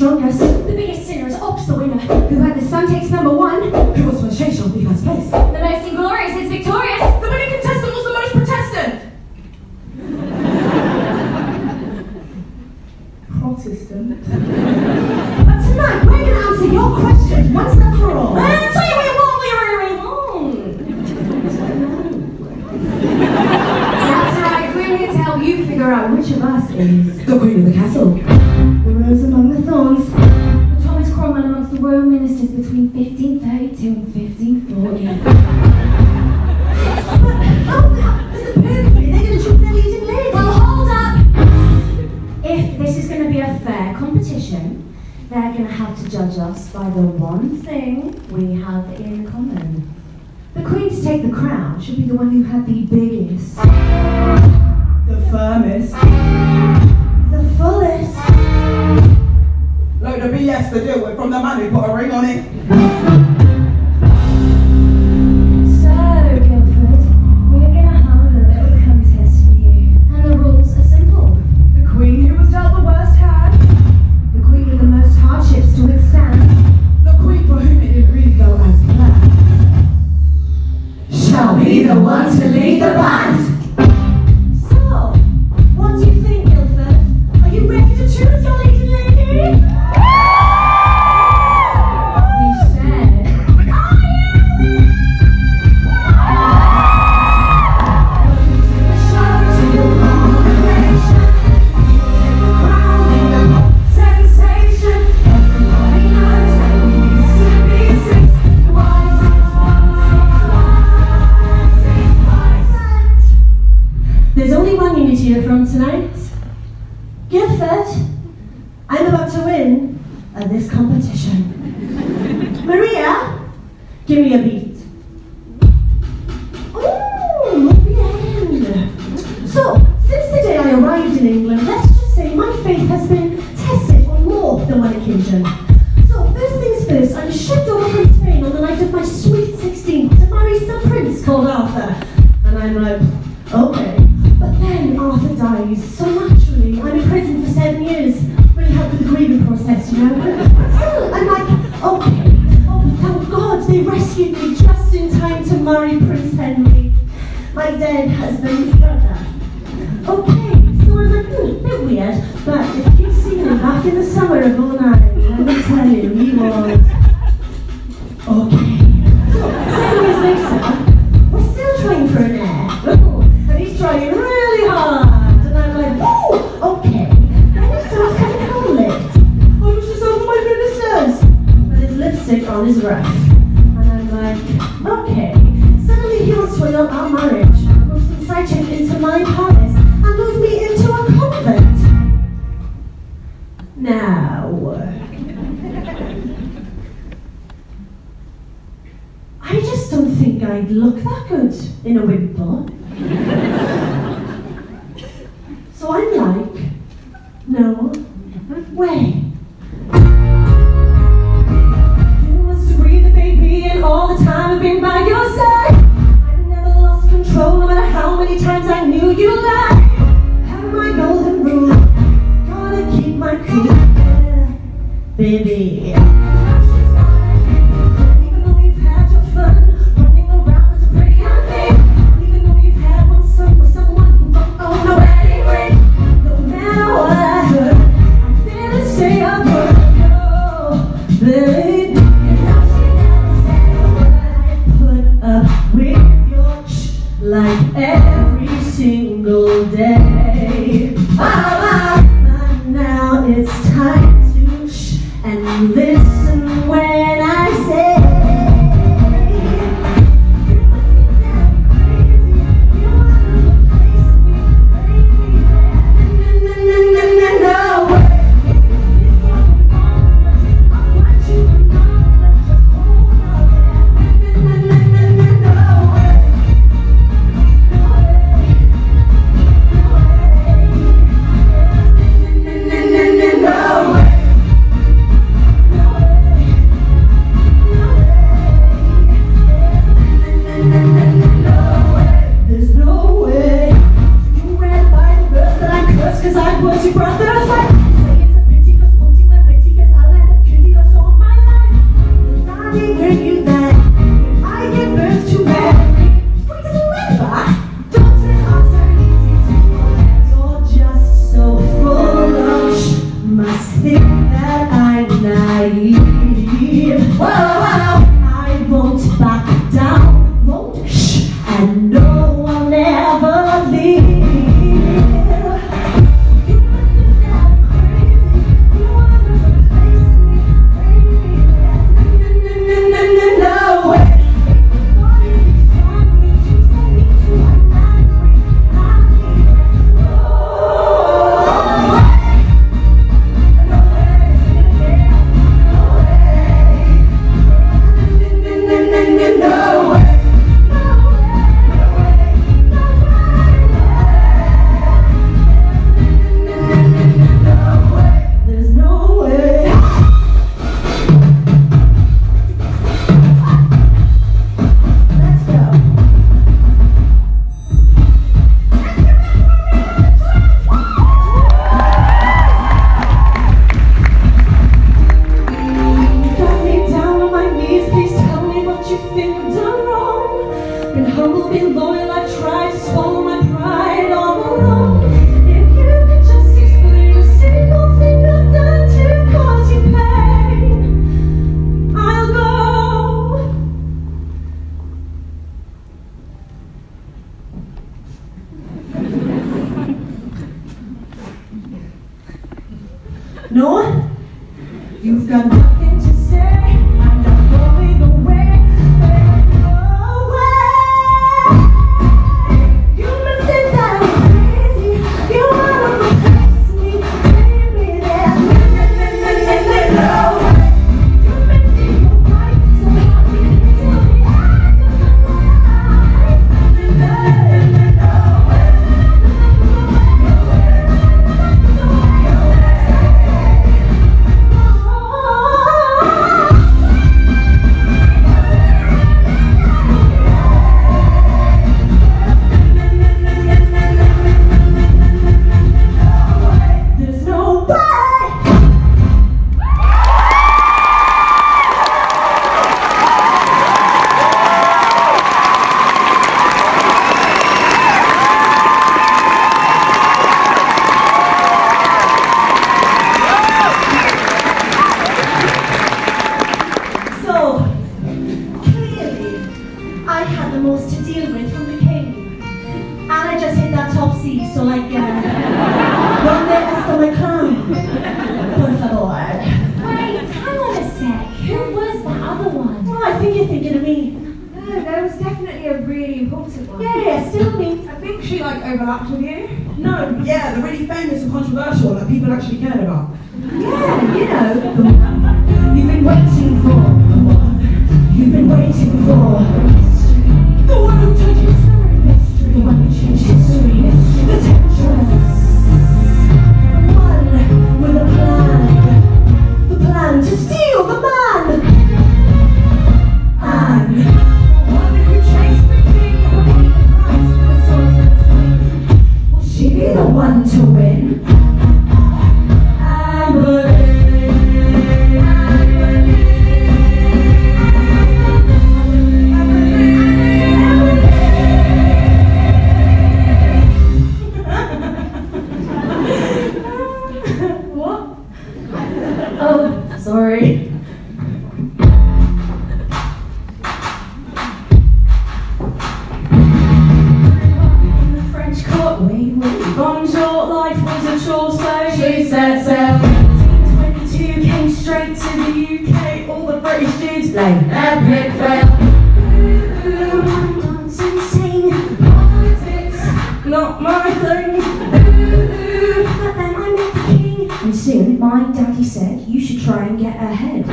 strongest. The biggest sinner is Ops the winner. Who had the son takes number one. Who was for Shay shall be first place. The most inglorious is victorious. The winning contestant was the most Protestant. Protestant. But tonight we're going to answer your questions once and for all. I'll tell you what you won't. That's right, we're here to help you figure out which of us is The Queen of the Castle. the rose among the thorns. The Thomas Cromwell amongst the royal ministers between 1532 and 1540. Well, hold up! If this is going to be a fair competition, they're going to have to judge us by the one thing we have in common. The Queen to take the crown should be the one who had the biggest, The firmest. the fullest. Look, the BS to do it from the man who put a ring on it. So, Guildford, we're going to have a little contest for you. And the rules are simple. The Queen who was dealt the worst hand. The Queen with the most hardships to withstand The Queen for whom it didn't really go as planned. shall be the one to lead the band. So, what do you think, Guildford? Are you ready to choose your leading lady? He said, I am! The show to your coronation. You take the crown, make a sensation. Everybody knows that we used to be six. There's only one you need to hear from tonight. Guildford, I'm about to win at this competition. Maria, give me a beat. Ooh, the end. So, since the day I arrived in England, let's just say my faith has been tested on more than one occasion. So, first things first, I'm shipped over from Spain on the night of my sweet 16th to marry some prince called Arthur. And I'm like, okay. But then Arthur dies, so naturally I'm in prison for 7 years. Really helped with the grieving process, you know. But still, I'm like, okay. Oh, thank God they rescued me just in time to marry Prince Henry, my dead husband's brother. Okay, so I'm like, a bit weird, but if you've seen him back in the summer of 09, let me tell you, he was okay. So, 7 years later, we're still trying for an heir. And he's trying really hard. And I'm like, oh, okay. And it sounds kind of conflict. I was just over my ministers. But his lipstick on his rough. And I'm like, okay. Suddenly he wants to annul our marriage, move some side chick into my palace, and move me into a convent. Now, I just don't think I'd look that good in a wimple. So I'm like, no way. You must agree that baby, and all the time I've been by your side, I've never lost control, no matter how many times I knew you lied. Have my golden rule, gotta keep my cool, yeah, baby. Even though you've had your fun, running around with a pretty young thing, even though you've had one son with someone who don't own no wedding ring, no matter what I heard, I didn't say a word, no, baby. And now she never said a word. I put up with your like every single day. But now it's time to and listen when I say. No No? You've got nothing to say, and I'm going away. There's no way. You must sit down crazy. You wanna replace me, baby. There's no way. You've been in your life, so happy till the end of my life. No way. There's no way. So, clearly, I had the most to deal with from the king. And I just hit that top seat, so like, ¿dónde está my crown? Por favor. Wait, hang on a sec. Who was that other one? Oh, I think you're thinking of me. No, there was definitely a really important one. Yeah, still me. I think she like overlapped with you. No, Yeah, the really famous and controversial that people actually cared about. yeah, you know, the one you've been waiting for. The one you've been waiting for. The one who changed history. Mystery. The one who changed history. Mystery. The temptress. The one with a plan. The plan to steal the man. And the one who chased the king and paid the price for the swordsman's swing. Will she be the one to win? I believe. What? Oh, sorry. In the French court, wait. Bonjour, life was a chore, so she said so. 22 came straight to the UK, all the British dudes like epic fail. Ooh, line dancing, sing, politics, not my thing. Ooh, but then I met the king, and soon my daddy said you should try and get ahead.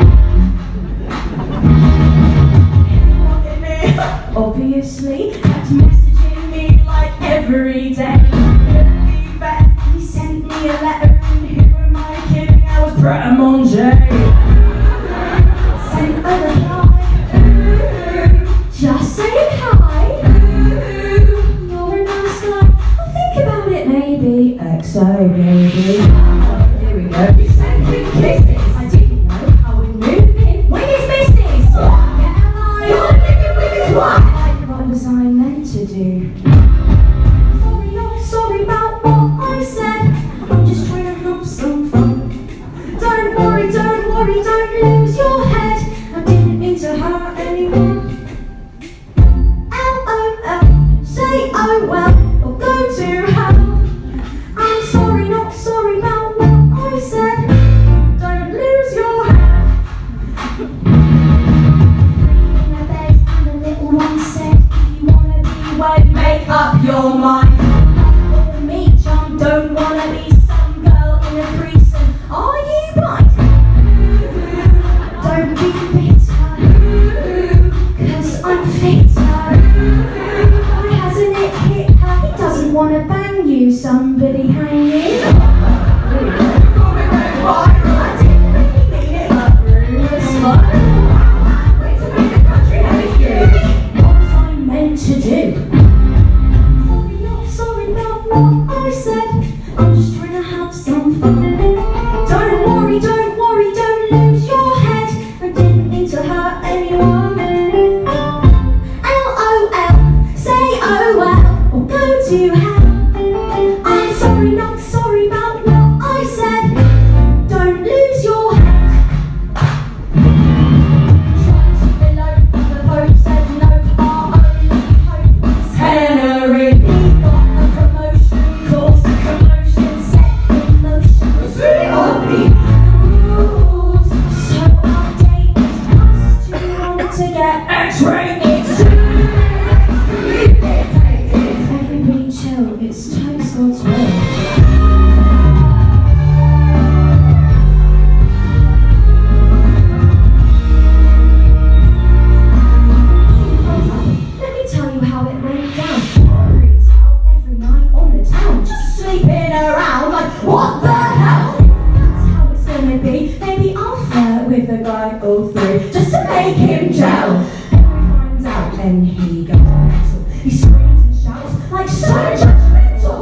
Obviously, kept messaging me like every day. Be back. He sent me a letter, and who am I kidding? I was Pret a Manger. Sent a reply, just saying hi. You're a nice guy. I'll think about it maybe. XO maybe. Here we go. You sent me kisses. I didn't know how we move in with his business. You're living with his wife. What was I meant to do? Sorry, not sorry about what I said. I'm just trying to have some fun. Don't worry, don't lose your head. I didn't mean to hurt anyone. LOL, say oh well, or go to hell. I'm sorry, not sorry about what I said. Don't lose your head. In a bed and a little one said, if you wanna be white, make up your mind. Or me, chum, don't wanna be some girl in a threesome. Are you blind? Don't be bitter, 'cause I'm fitter. Why hasn't it hit her? He doesn't wanna bang you, somebody hang you. I didn't really mean it, but rumours fly. Wait to make the country have you. What was I meant to do? Sorry, not sorry about what I said. I'm just trying to have some fun. Don't worry, don't lose your head. I didn't mean to hurt anyone. LOL, say oh well, or go to hell. I'm sorry, not sorry. it's toast God's will. Let me tell you how it went down. Breeze out every night on the town, just sleeping around like, what the hell? That's how it's gonna be. Maybe I'll flirt with a guy 03 just to make him gel. Henry finds out and he goes mental. He screams and shouts like so judgmental.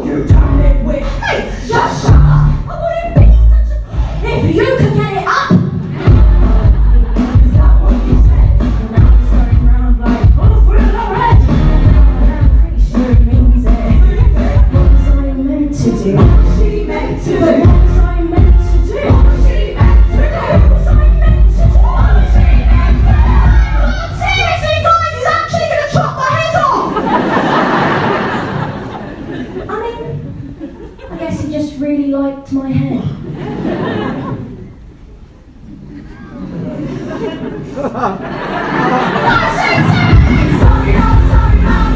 You done it with me, just shut up. I wouldn't be such a... If you could get it up. Is that what you said? And now he's going round like, oh, full of red. I'm pretty sure he means it. What was I meant to do? What was she meant to do? What was I meant to do? What was she meant to do? What was I meant to do? What was she meant to do? Seriously, guys, he's actually going to chop my head off! I mean, I guess he just really liked my head. Sorry about what I said. I'm just trying to have some fun.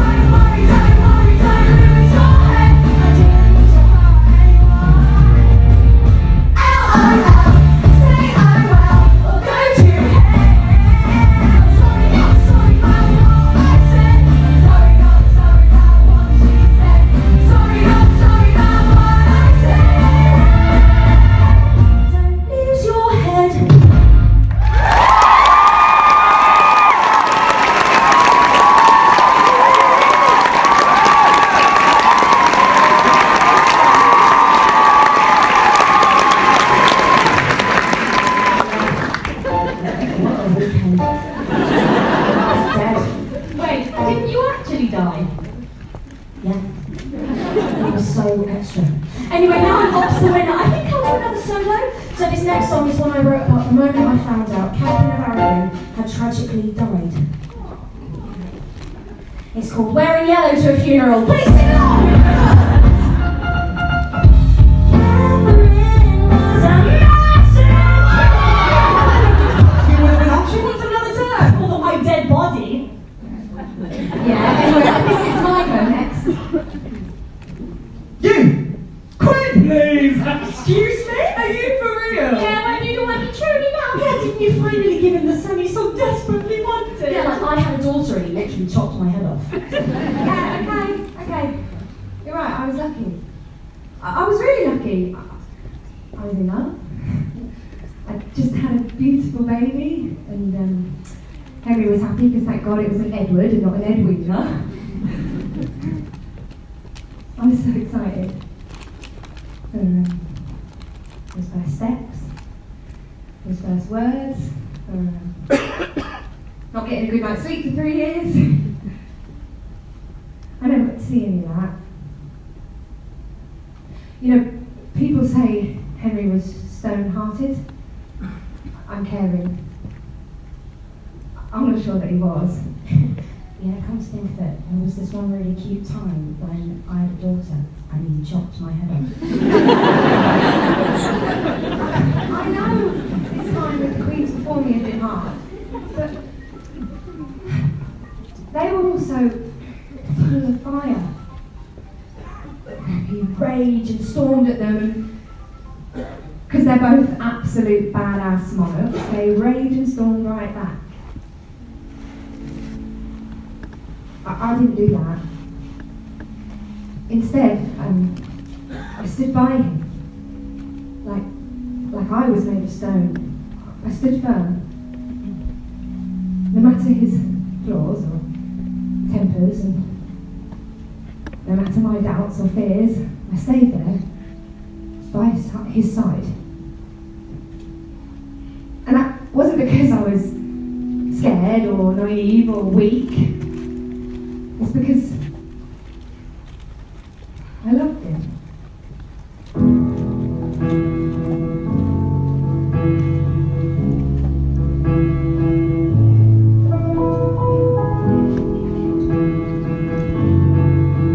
Don't worry, don't lose your head. I didn't mean to hurt anyone. LOL, say oh well, or go to hell. Sorry about what I said. Sorry about what she said. Sorry about what I said. Don't lose your head. What a weekend. Dead. Wait, didn't you actually die? Yeah. It was so extra. Anyway, now I'm off the winner. I think I'll do another solo. So this next song is one I wrote about the moment I found out Katherine Howard had tragically died. It's called Wearing Yellow to a Funeral. Please sing along! Katherine was a massive She wants another turn. for my dead body. Yeah, anyway, I think it's my go next. You! Quiet, please! Excuse me? Are you for real? Yeah, I knew you weren't truly now. Yeah, didn't you finally give him the son you so desperately wanted? Yeah, like I had a daughter and he literally chopped my head off. Yeah, okay. You're right, I was lucky. I was really lucky. I was in love. I just had a beautiful baby, and Henry was happy because thank God it was an Edward and not an Edwina. I was so excited for his first steps, his first words, not getting a good night's sleep for 3 years. I never got to see any of that. You know, people say Henry was stone-hearted. I'm caring. I'm not sure that he was. Yeah, come to think of it, there was this one really cute time when I had a daughter and he chopped my head off. I know this time with the queens before me had been hard, but they were also full of fire. He raged and stormed at them, because they're both absolute badass monarchs, they raged and stormed right back. I didn't do that. Instead, I stood by him, like I was made of stone. I stood firm. No matter his flaws or tempers, and no matter my doubts or fears, I stayed there by his side. And that wasn't because I was scared or naive or weak. It's because I loved him.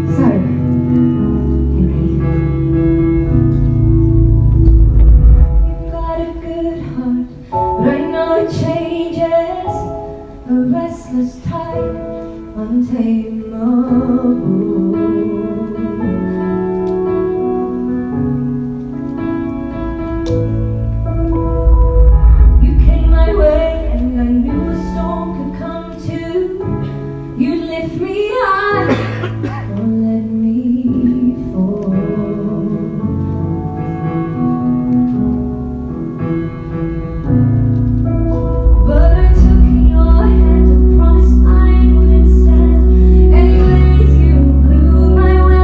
So, Henry, you've got a good heart, but I know it changes. A restless type. You came my way and I knew a storm could come too. You'd lift me high or let me fall. But I took your hand and promised I would stand. Anyways, you blew my way.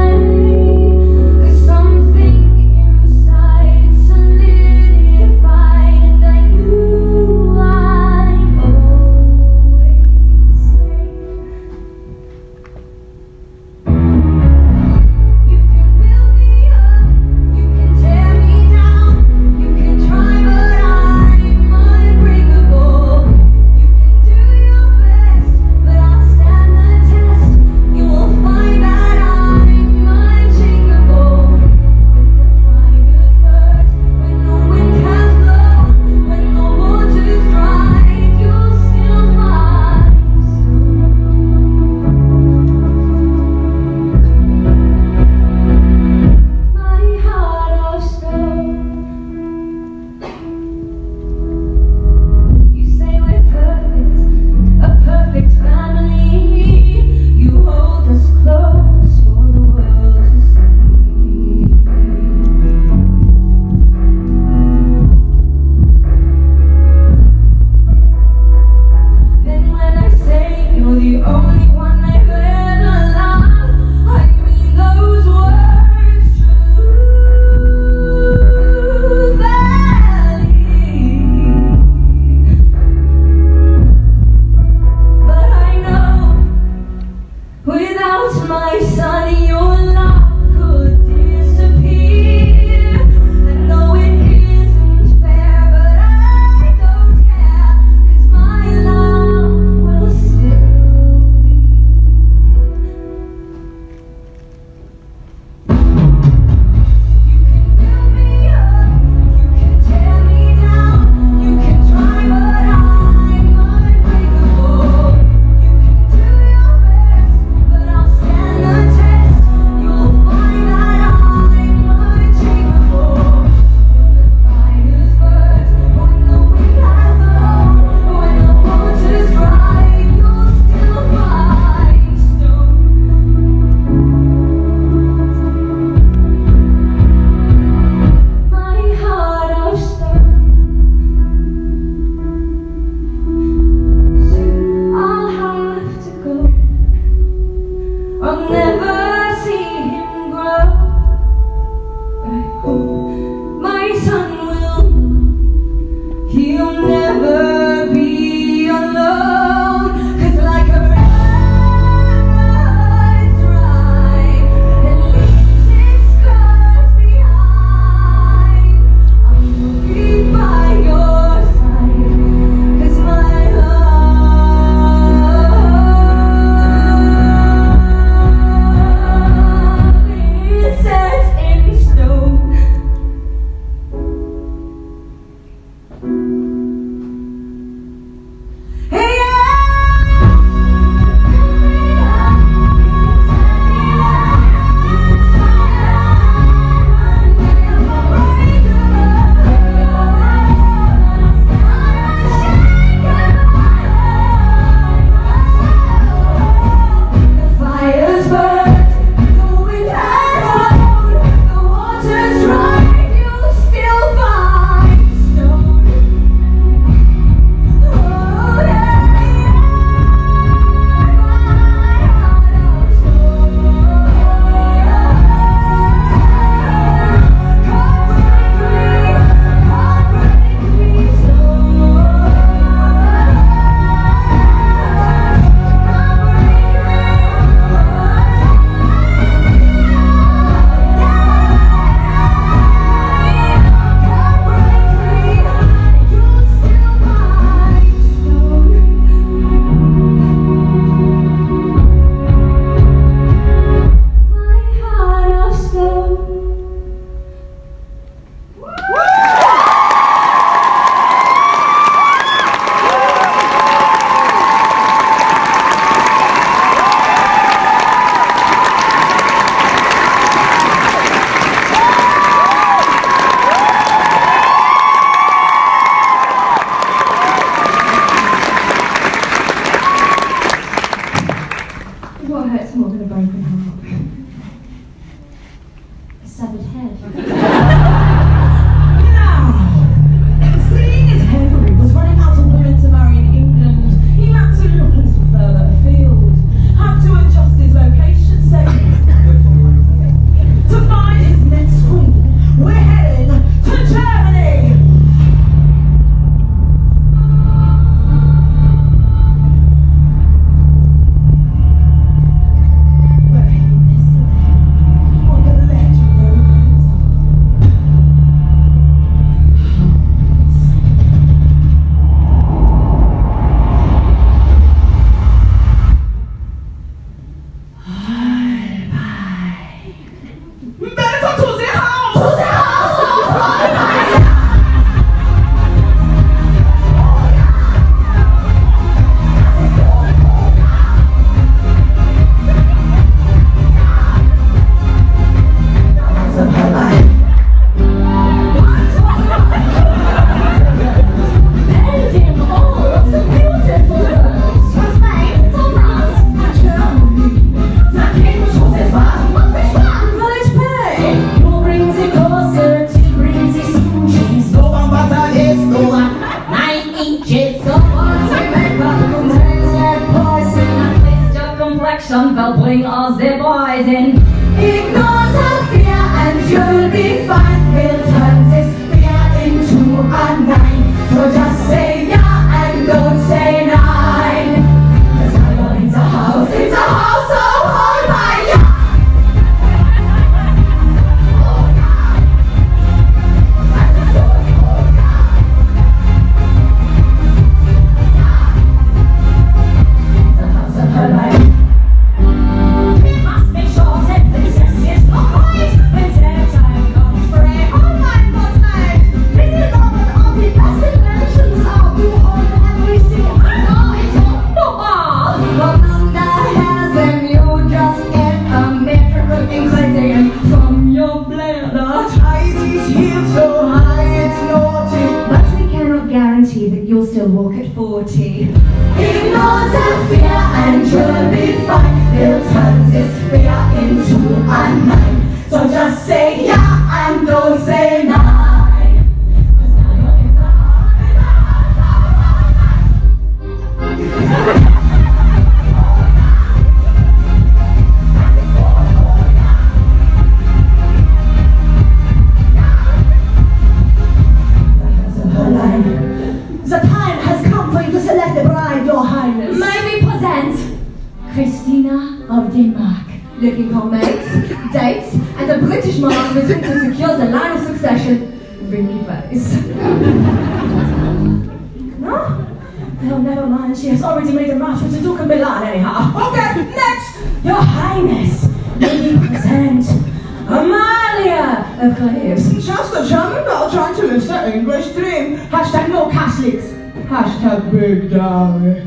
broken heart. A severed head. Now, seeing as Henry was running out of women to marry in England, he had to look a little further afield. Had to adjust his location setting. To find his next queen, we're heading to Germany! We're heading this way, on the legendary better come to the house! To the house! Bring all the boys in. Ignore the fear and you'll be fine. We'll turn this fear into a 9. So just say yeah and don't say 9. 'Cause now you're in the house, so hold my yeah. Oh yeah. That's the story, oh yeah. The house of her life. That you'll still walk at 40. Ignore the fear and you'll be fine. We'll turn this fear into a 9. So just say yeah and don't say 9. 'Cause now you're in the house, The time has come for you to select the bride, Your Highness. May we present Christina of Denmark, Looking for mates, dates, and a British monarch wishing to secure the line of succession. Winky face. No? Well, never mind. She has already made a match with the Duke of Milan anyhow. Okay, next! Your Highness, may we present Amalia of Cleves. Just a German girl trying to live their English dream. Hashtag no Catholics. Hashtag big dowry.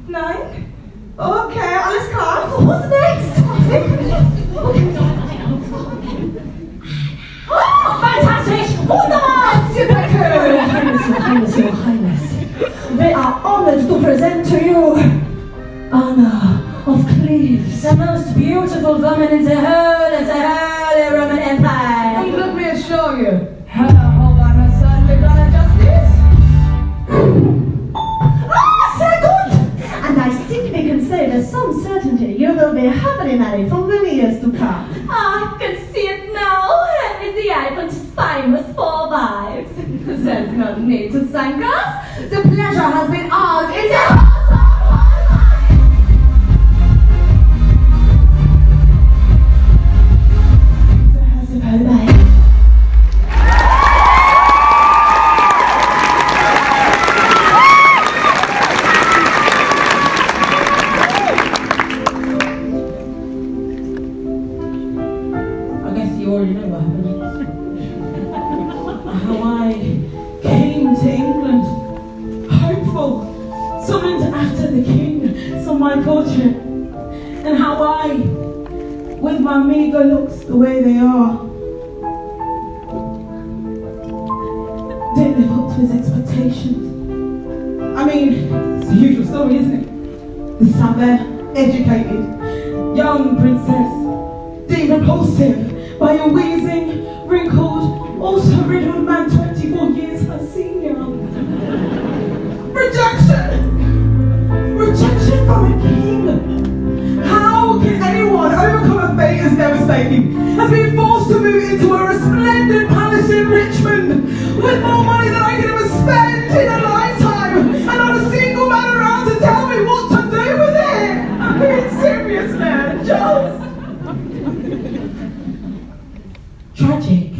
9? Okay, alles klar. Who's next? Oh, fantastic! Wunderbar! Super cool! Your Highness, Your Highness. They are honored to present to you Anna of Cleves, the most beautiful woman in the whole Roman Empire. And let me assure you, her whole line has certainly done her justice. So good! And I think we can say with some certainty you will be happily married for many years to come. I can see it now. Henry VIII and his famous 4 wives. There's no need to thank us. The pleasure has been ours in the house of Bye. I guess you already know what happened. How I came to England, hopeful, summoned after the king, saw my fortune, and how I, with my meager looks the way they are, didn't live up to his expectations. I mean, it's the usual story, isn't it? The sat there educated, young princess, deemed repulsive by a wheezing, wrinkled, also riddled man 24 years her senior. Rejection! Rejection from a king! How can anyone overcome a fate as devastating as being forced to move into a resplendent palace in Richmond with more money than I could ever spend in a lifetime and not a single man around to tell me what to do with it? I'm being serious, man, Charles. Tragic.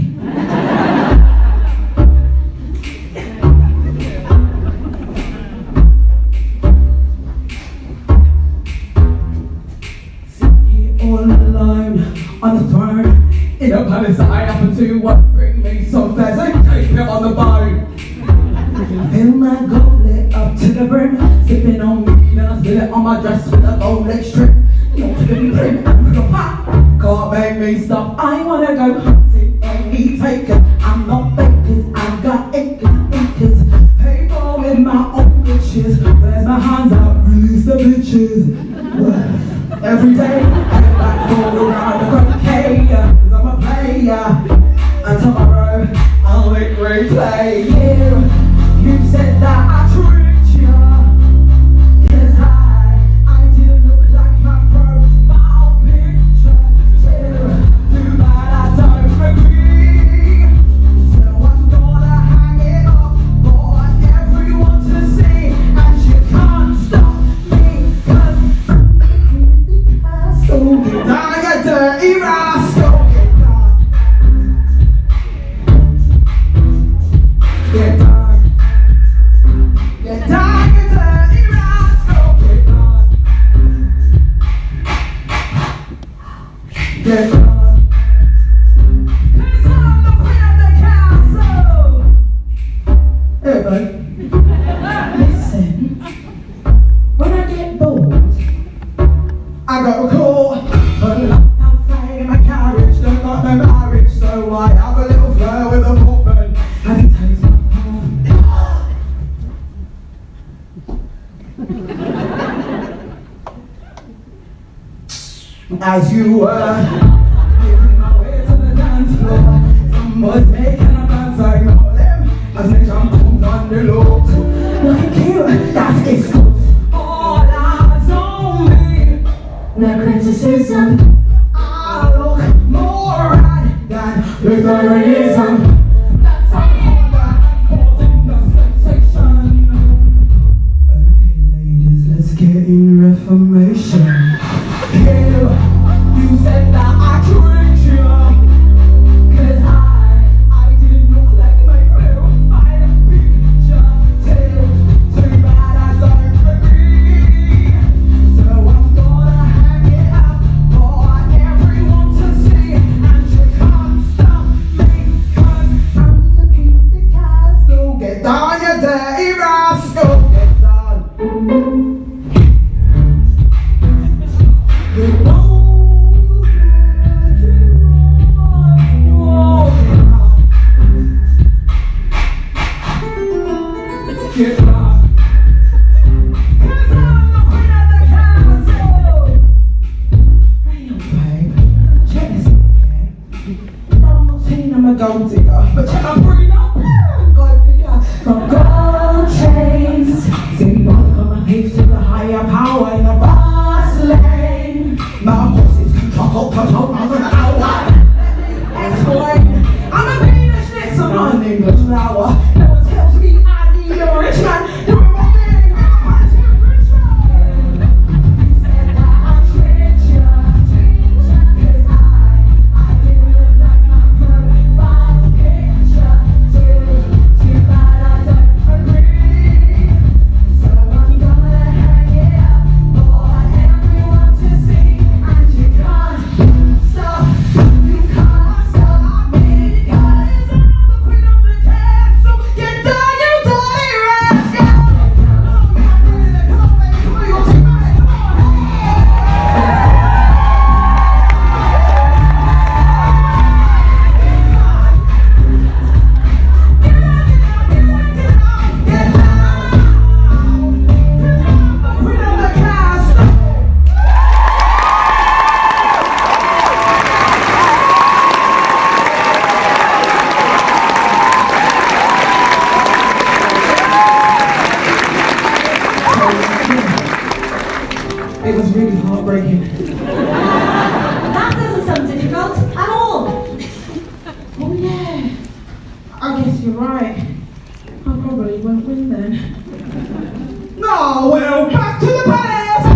All alone on the throne in a palace that I happen to bring me some fairs and take it on the bone. Fill my goblet up to the brim, sipping on me, then I spill it on my dress with a gold leg strip. Not to be prim and proper, can't make me stop. I wanna go hunting and eat takers. I'm not bakers, I've got acres. Pay for with my own riches. Where's my hands out, release the bitches. Every day, I get back for a round of croquet, cause I'm a player. And tomorrow, I'll make replay you. You said that I tricked you, cause I didn't look like my profile picture. Too bad I don't agree. So I'm gonna hang it up for everyone to see. And you can't stop me, cause so get down, you dirty rascal. Get down. Get down, you dirty rascal. Get down. Get down. Cause I'm the queen of the castle. Hey, babe. Listen, when I get bored, I got a call, but outside in my carriage, don't got no marriage, so I have a little flirt with a footman, and he takes my phone. As you were making my way to the dance floor, someone's making a dance, I know them, as they jump on the loop. Like you, that is good. All eyes on me. No criticism. I look more right than Victorianism. That's how hard I'm causing the sensation. Okay, ladies, let's get in Reformation. You said that I tricked you, cause I didn't look like my profile picture. Tell It was really heartbreaking. That doesn't sound difficult at all. Oh yeah. I guess you're right. I probably won't win then. No, well, back to the palace!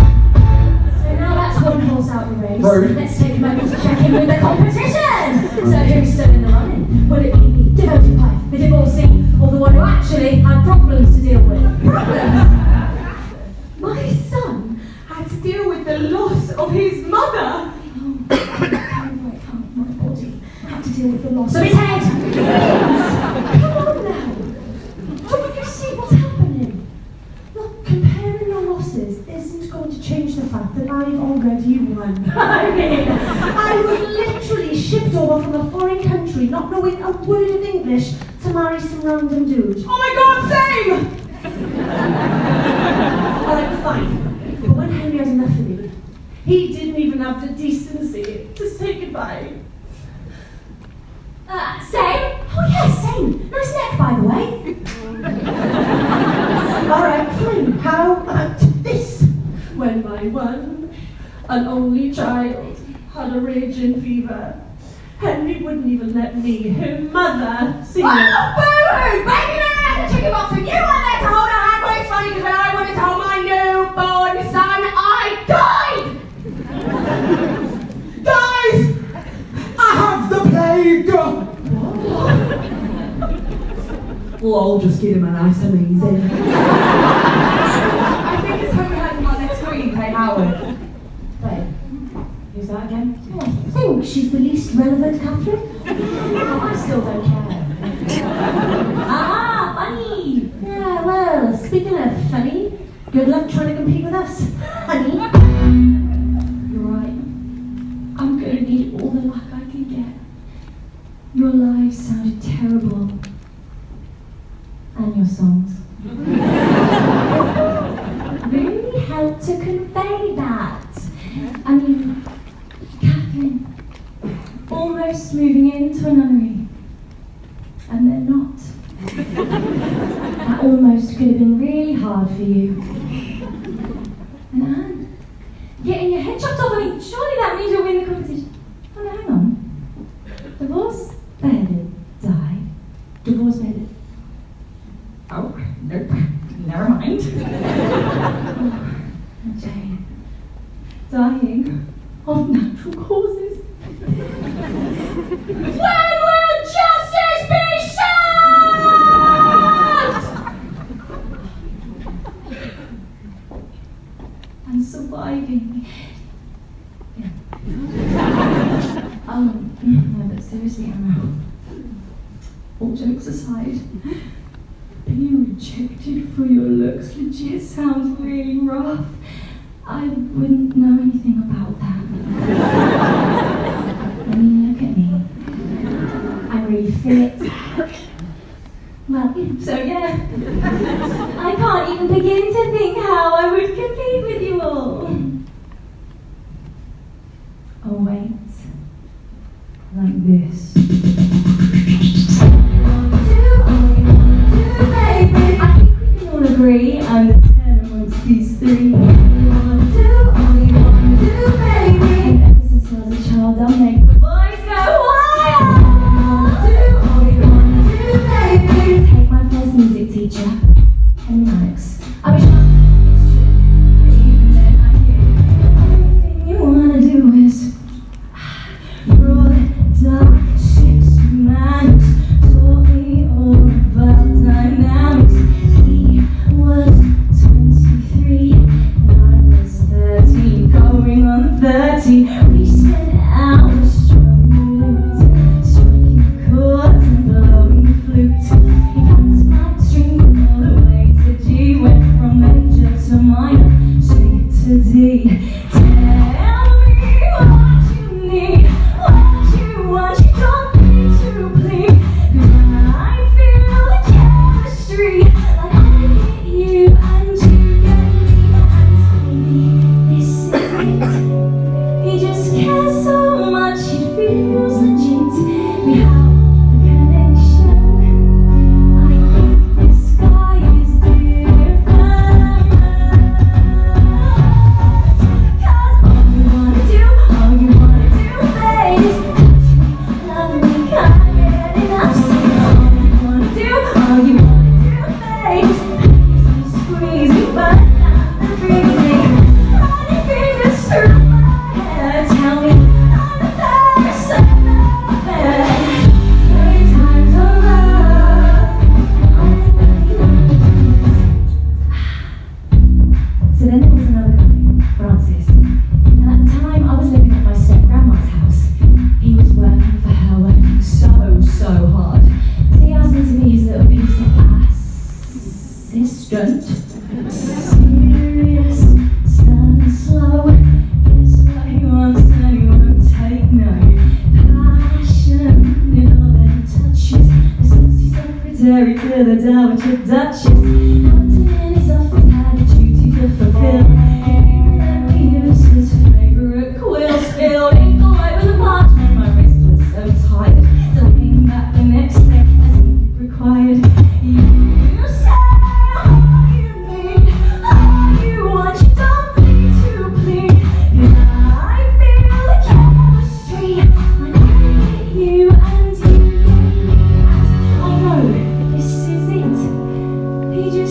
So now that's one horse out the race. Rude. Let's take a moment to check in with the competition. So who's still in the running? Will it be the devoted wife, the divorcee, or the one who actually had problems to deal with? Problems? My son had to deal with the loss of his mother. My body had to deal with the loss of his head. Please, come on now. Don't you see what's happening? Look, comparing your losses isn't going to change the fact that I've already won. I mean, I was literally shipped over from a foreign country, not knowing a word of English, to marry some random dude. Oh my God, same! Alright, fine. But when Henry had enough of me, he didn't even have the decency to say goodbye. Same? Oh yeah, same. Nice neck, by the way. Alright, fine. How about this? When my one and only child had a raging fever, Henry wouldn't even let me, her mother, see it. Oh, boo-hoo! Baby man, the chicken box, and you weren't there to hold her hand. Well, it's funny because when I wanted to hold my newborn son, I died! Guys! I have the plague! Well, I'll just give him a nice and easy. I think it's when we heard from our next queen, Katherine Howard. Wait, who's that again? Oh, I think she's the least relevant Catherine. I still don't care. Ah, funny! Yeah, well, speaking of funny, good luck trying to compete with us, honey. You're right. I'm gonna need all the luck I can get. Your lives sounded terrible. And your songs. Really helped to convey that. I mean, Katherine, almost moving into a nunnery, and then not. That almost could have been really hard for you. And Anne, getting your head chopped off, I mean, surely that means you'll win the competition. Oh no, hang on. Divorce, beheaded, died. Divorce, beheaded. Oh, nope, never mind. Oh, Jane. Dying of natural causes. When will justice be served? And surviving. Yeah. No, but seriously, Anna. All jokes aside, being rejected for your looks legit sounds really rough. I wouldn't know anything about that. I mean, look at me. I'm really fit. Well, so yeah. I can't even begin to think how I would compete with you all. Oh, wait. Like this. I think we can all agree I'm the 10 amongst these three. Only one, two, baby. And ever since I was a child, I'll make the boys go wild. Only one, two, baby. Take my first music teacher, Henry Maddox. I wish it's true, but even then I knew everything you wanna do is broad, dark, 6 manners. Taught me all about dynamics. He was 23 and I was 13, going on 30. We spent hours strumming lute, striking chords and blowing the flute. He cut my strings all the way to G, went from major to minor, straight to D. Tell me what you need, what you want. You don't need to plead, 'cause I feel the chemistry, like I get you and you get me, and for me this is it. He just cares so much, he feels legit. We have a connection. I think this guy is different. Francis. And at the time, I was living at my step-grandma's house. He was working for her, working so hard. So he asked me to be his little piece of assistant. Serious, stern and slow. It's what he wants and he won't take no. Passion in all their touches. Associate secretary to the Dowager Duchess. Out in his office had a duty to fulfill. He let me use his favourite quill. Spilled ink all over the parchment. My wrist was so tired. So I came back the next day as he required. You say all you need, all you want, you don't need to plead. 'Cause I feel the chemistry when I get you and you get me. And I know this is it. He just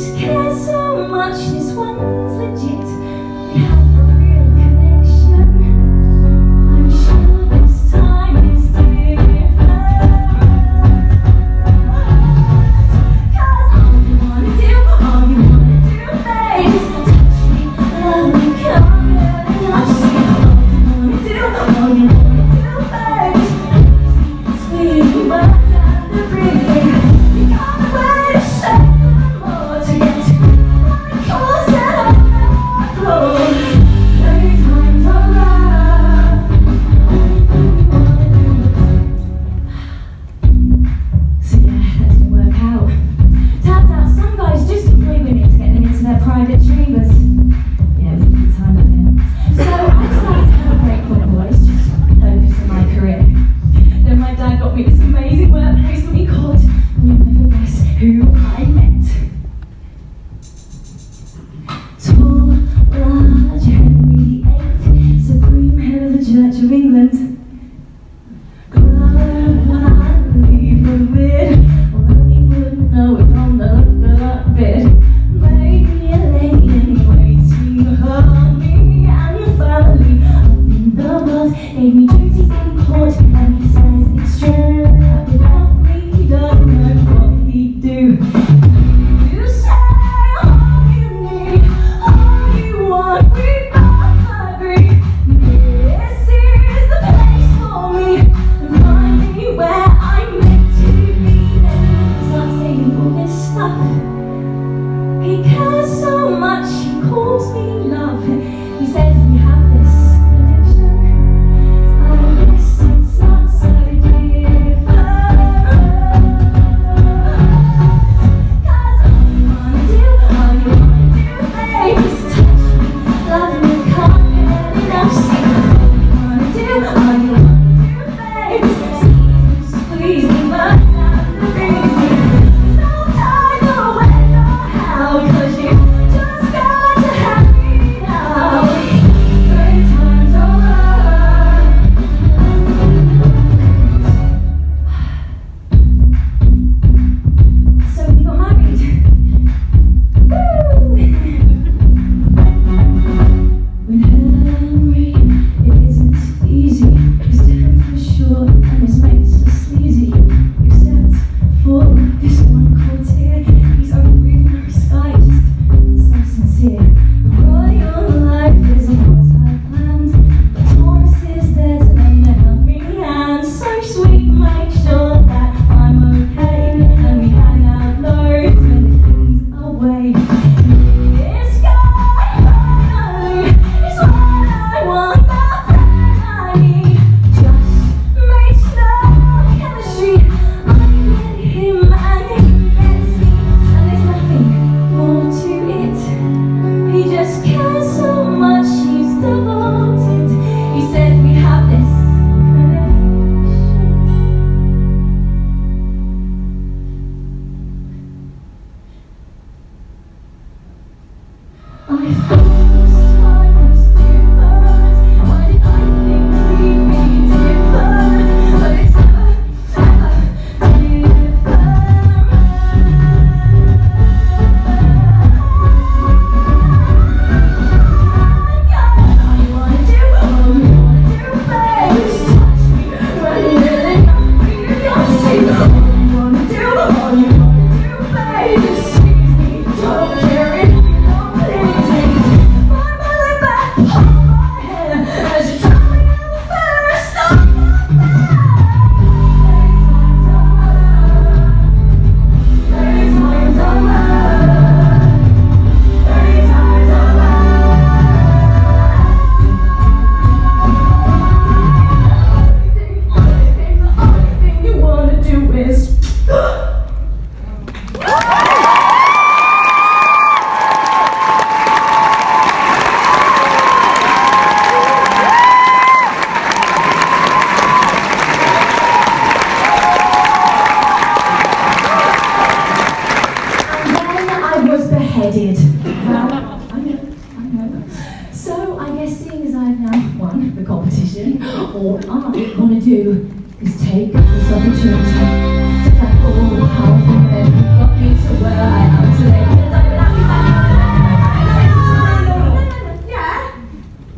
guess seeing as I've now won the competition, all I want to do is take this opportunity to thank all the powerful men who got me to where I am today.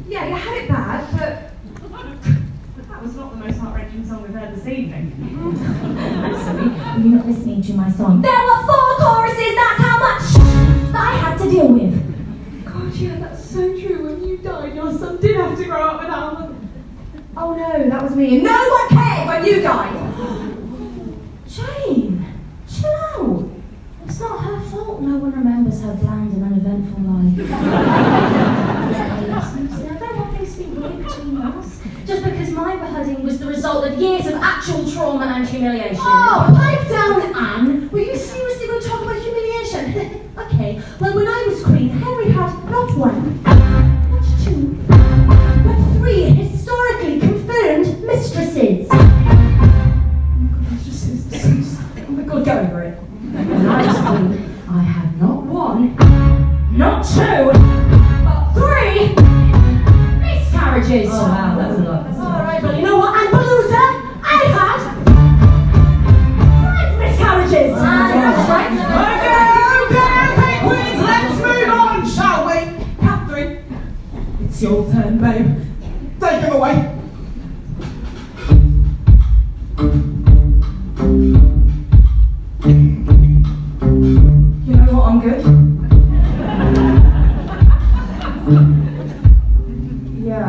Yeah, you had it bad, but that was not the most heart-wrenching song we've heard this evening. Sorry, were you not listening to my song? There were 4 choruses, that's how much that I had to deal with. God, yeah, that's so true. When you died, your son did have to grow up without a mother. Oh no, that was me, and no one cared when you died! Jane, chill out. It's not her fault no one remembers her bland and uneventful life. I don't want things to be weird between us. Just because my beheading was the result of years of actual trauma and humiliation. Oh, pipe down, Anne. Were you seriously going to talk about humiliation? Okay, well, when I was queen, Henry had not 1, not 2, but 3 historically confirmed mistresses. Oh my God, get over it. When I was queen, I had not 1, not 2, but 3 miscarriages. Oh wow, that's a lot. Alright, but you know what, Anne Palooza? I had 5 miscarriages. That's right. Okay, Queens, let's move on, shall we? Catherine, it's your turn, babe. Take him away. You know what, I'm good. Yeah,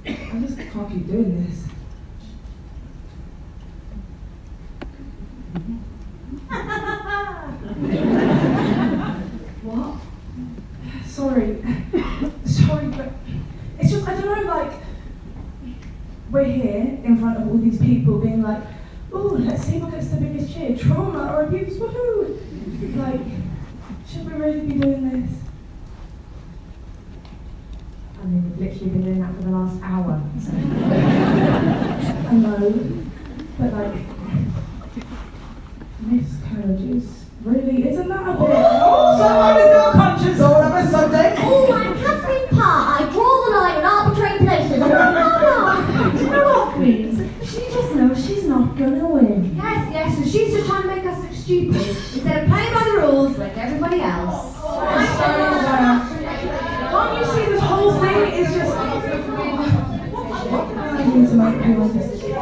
I just can't keep doing this. What? Sorry, but it's just, I don't know, like, we're here in front of all these people being like, oh, let's see what gets the biggest cheer, trauma or abuse, woohoo! Like, should we really be doing this? I mean, we've literally been doing that for the last hour. So. I know, but like, miscarriages, really, isn't that a bit? Oh, somebody's got conscience all of a sudden. Oh, I'm Katherine Parr. I draw the line in arbitrary places. No. Do you know what, Queens? She just knows she's not gonna win. Yes, so she's just trying to make us look stupid instead of playing by the rules like everybody else. Can't you see this whole thing is just... I need to make you understand.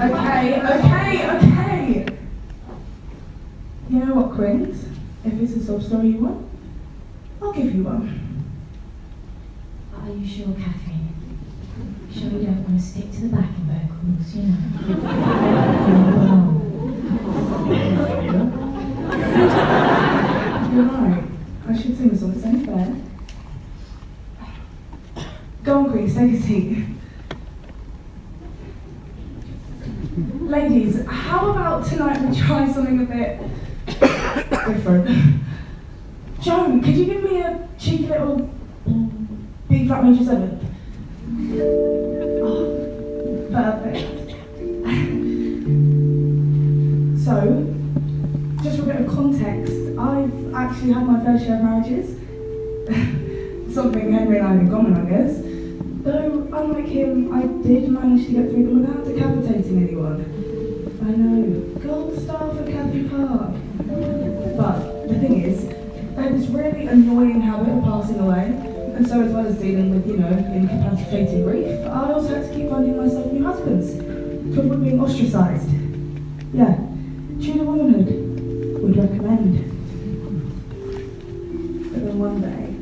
Okay. You know what, Queens? If it's a sob story you want, I'll give you one. Are you sure, Katherine? Sure you don't want to stick to the backing vocals, you know? You're right. I should sing a song, it's only fair. Go on, Queens, take a seat. Ladies, how about tonight we try something a bit different? Joan, could you give me a cheeky little B flat major 7th? Oh, perfect. So, just for a bit of context, I've actually had my fair share of marriages. Something Henry and I have in common, I guess. Though, unlike him, I did manage to get through them without decapitating anyone. I know, gold star for Katherine Parr. But the thing is, I had this really annoying habit of passing away, and so as well as dealing with, incapacitating grief, I also had to keep finding myself new husbands to avoid being ostracised. Yeah, Tudor womanhood would recommend. But then one day,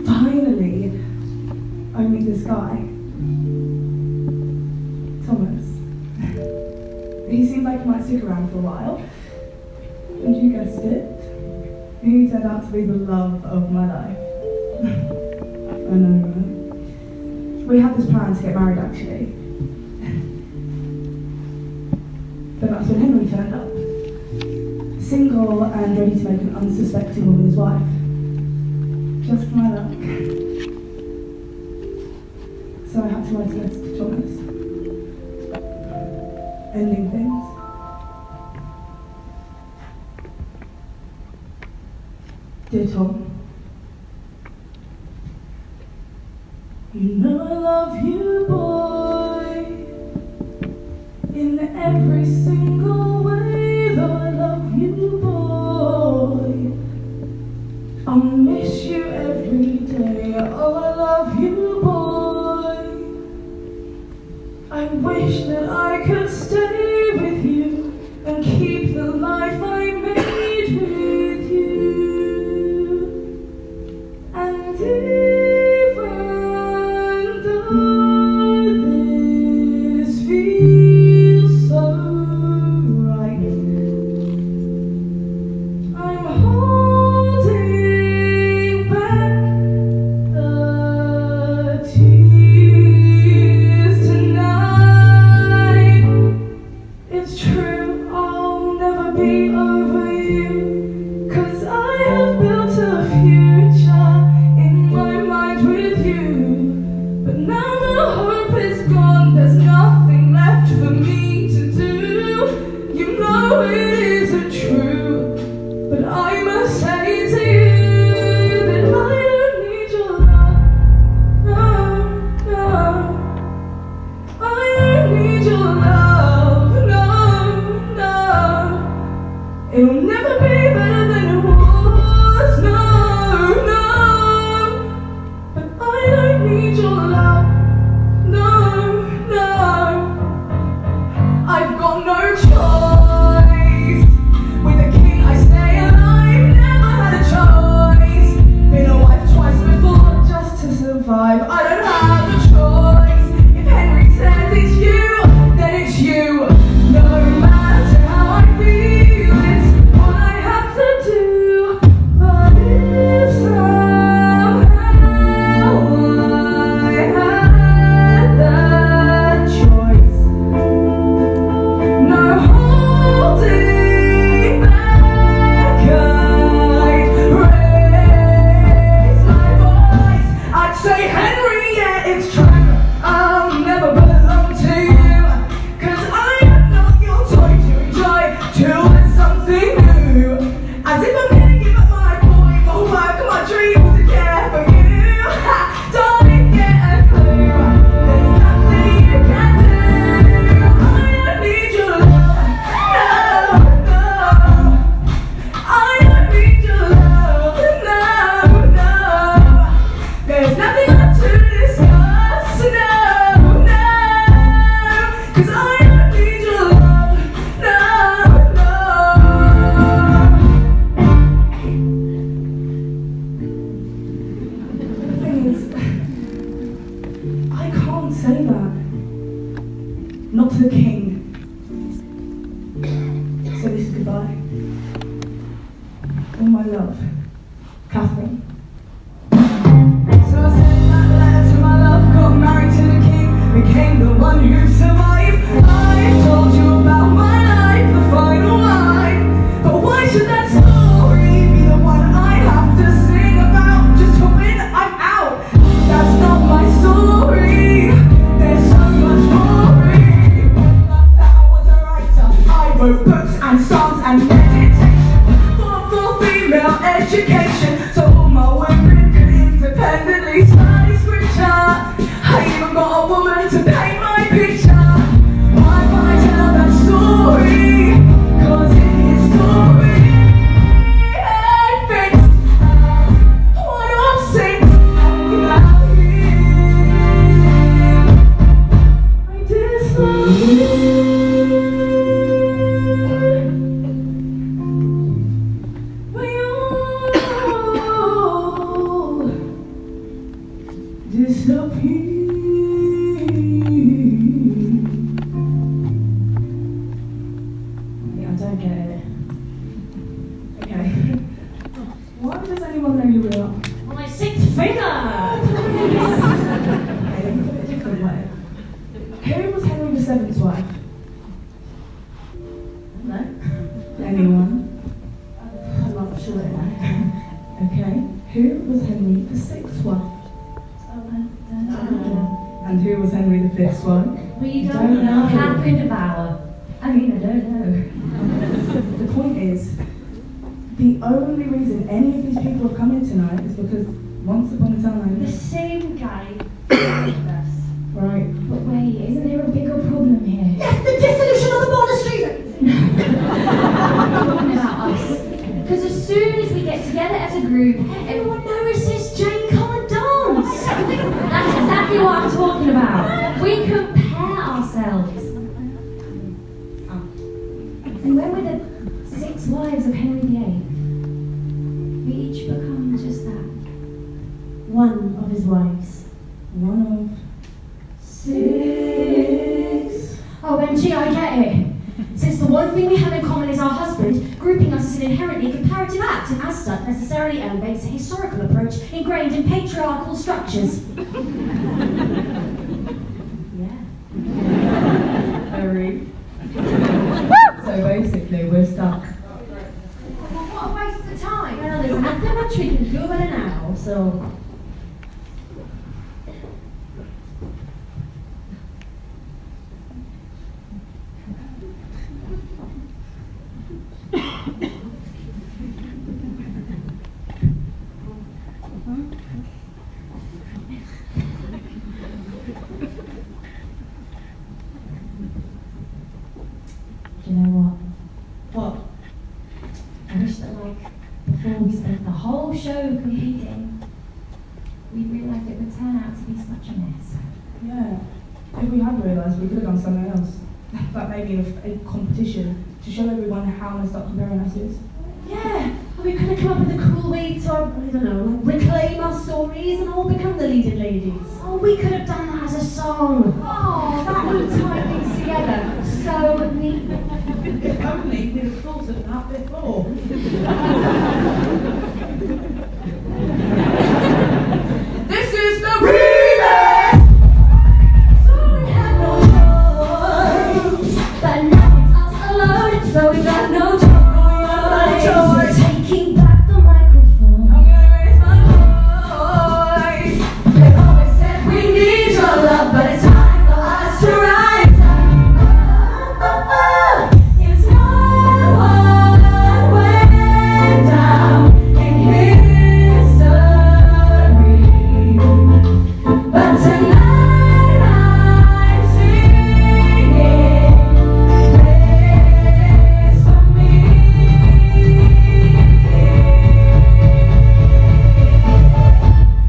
finally, I meet this guy, Thomas. He seemed like he might stick around for a while, and you guessed it, he turned out to be the love of my life. I know, right? We had this plan to get married, actually. But that's when Henry turned up. Single and ready to make an unsuspecting woman his wife. Just my luck. So I had to write a letter to Thomas. Ending things. Dear Tom, you know I love you, boy, in every single way, though I love you, boy. I'll miss you every day, oh I love you, boy. I wish that I could stay with you and keep the life I made with you. And even though this feels so right, I'm holding back the tears tonight. It's true, I'll never be over you, 'cause I have built a future in my mind with you. But now the hope is gone, there's nothing left for me to do. You know it isn't true, but I must say to you that I don't need your love. No, no, I don't need your love. No, no, it'll never be better than it was. No, no, but I don't need your love. No, no, I've got no choice. With a king I stay alive, never had a choice. Been a wife twice before just to survive. I don't have a choice. If Henry says it's you, then it's you. No matter how I feel, it's what I have to do. But if somehow I had that choice, no holding back, I'd raise my voice. I'd say, Henry, yeah, it's true, I'll never belong to you, 'cause I am not your toy to enjoy till it's something new. As if I'm gonna give up my boy, my work, my dreams to care for you. Don't get a clue, there's nothing you can do. I don't need your love, no, no. I don't need your love, no, no. There's nothing left to discuss, no, no. 'Cause I don't need your love, no, no. The thing is, I can't say that. Not to the king. So this is goodbye. All my love, Catherine. So I sent that letter to my love, got married to the king, became the one who survived. I've told you about my life, the final life. But why should that story be the one I have to sing about? Just to win, I'm out. That's not my story. There's so much more. That I was a writer. I wrote books and songs and meditation for female education. So all my women can independently study scripture. I even got a woman to paint my picture. Why can't I tell that story? 'Cause in his story, I fixed one of six without him. I dislike we all disappear. Yeah, I don't get it. Okay. Why does anyone know who we are? My sixth finger! Okay, let me put it a different way. Who was Henry VII's wife? No? Anyone? I'm not sure. Okay. Who was Henry VI's wife? And who was Henry V's wife? Well, you don't know. Catherine Howard. I mean, I don't know. The point is, The only reason any of these people have come here tonight is because once upon a time... The same guy with us. Right. But wait, isn't there a bigger problem here? Yes, the dissolution of the monastery! Talking about us. Because as soon as we get together as a group, everyone notices Jane can't dance. That's exactly what I'm talking about. We compare ourselves. And when we're the 6 wives of Henry VIII, we each become just that. One of his wives. One of 6. Oh, MG, I get it. Since the one thing we have in common is our husband, grouping us is an inherently comparative act, and as such necessarily elevates a historical approach ingrained in patriarchal structures. Yeah. Very. So basically, we're stuck. Well, what a waste of time. Well, there's nothing much we can do about it now, so... Do you know what? What? I wish that, like, before we spent the whole show competing, we realised it would turn out to be such a mess. Yeah. If we had realised, we could have done something else. Like maybe a competition to show everyone how messed up comparing us is. Yeah, we could have come up with a cool way to, I don't know, reclaim our stories and all become the leading ladies. Oh, we could have done that as a song. Oh, that would tie things together so neatly. If only we'd have thought of that before. This is the remix! So we had no choice, but now it's us alone, so we got no choice. Taking back the microphone. I'm gonna raise my voice. They always said we need your love, but it's time for us to rise up. It's not what went down in history, but tonight I'm singing this for me.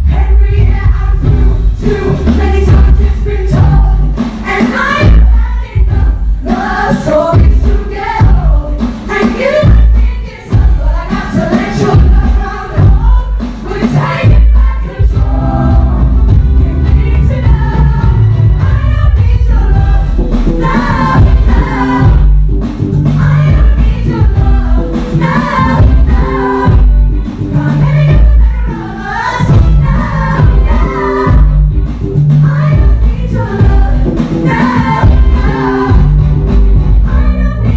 Henry, yeah, I'm through. Too many times it's been told, and I've had enough love stories to get old. And you might think it's fun, but I got to let your love run home. We're taking back control. You need to know I don't need your love, no, no. I don't need your love, no, no. God, maybe you're better of us, no, no. I don't need your love, no, no. I don't need your love, I don't need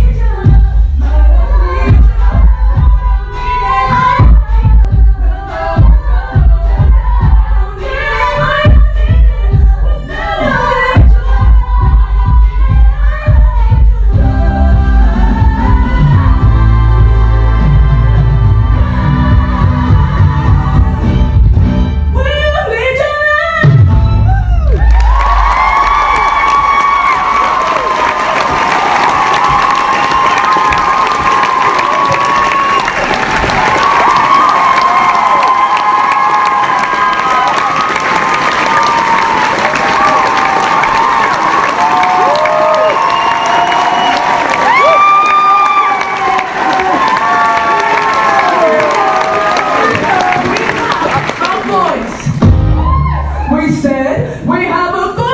Our voice. We said we have a voice.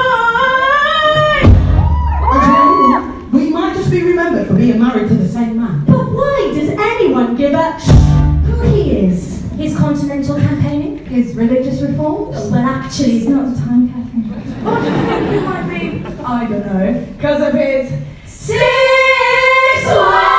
We might just be remembered for being married to the same man. But why does anyone give a who he is? His continental campaigning? His religious reforms? Well, actually, It's not the time, Catherine. What do you think he might be? I don't know. Because of his 6 wives.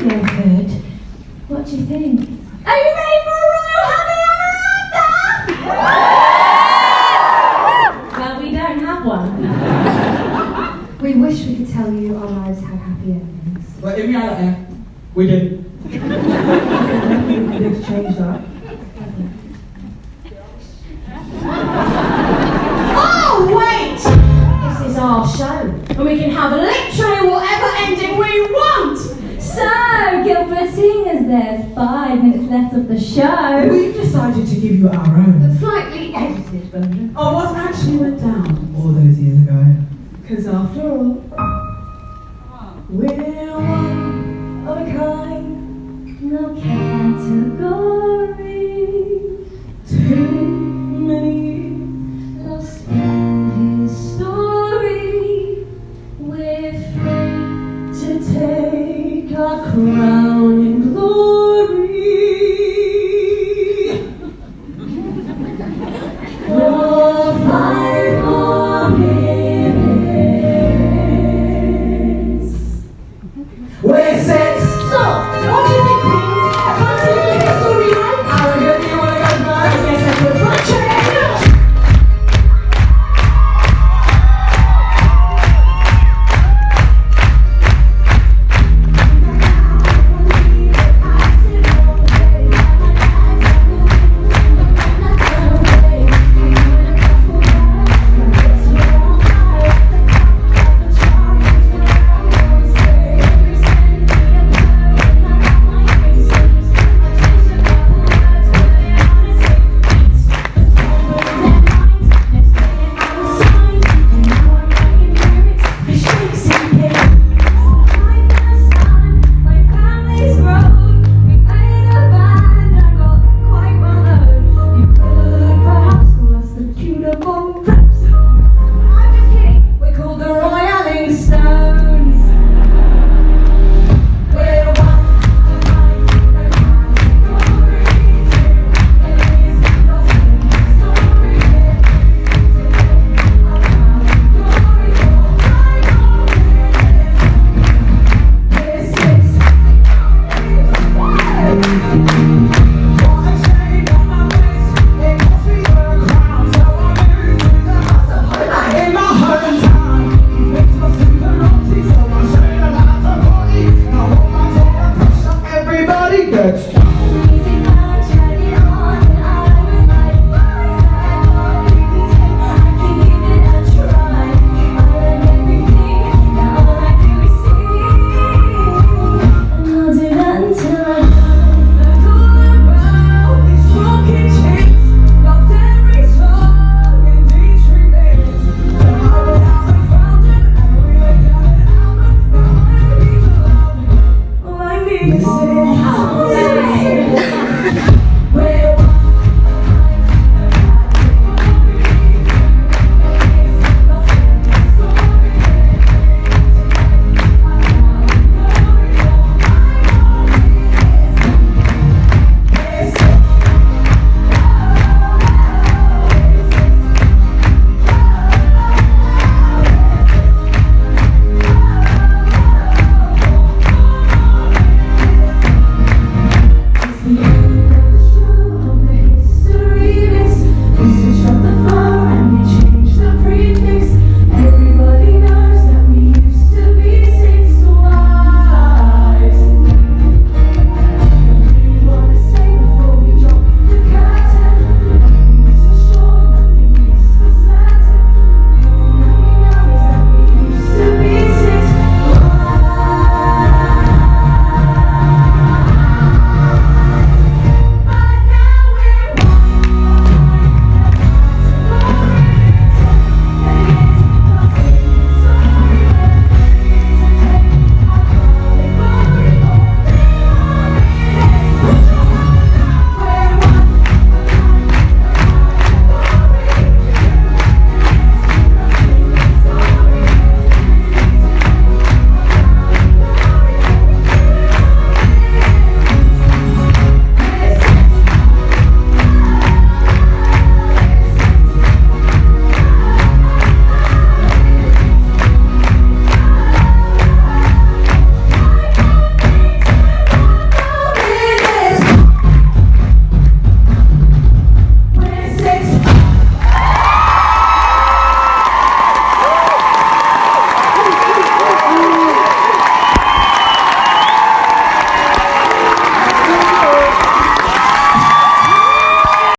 Guildford, what do you think? Are you ready for a royal happy hour? of the show. We've decided to give you our own.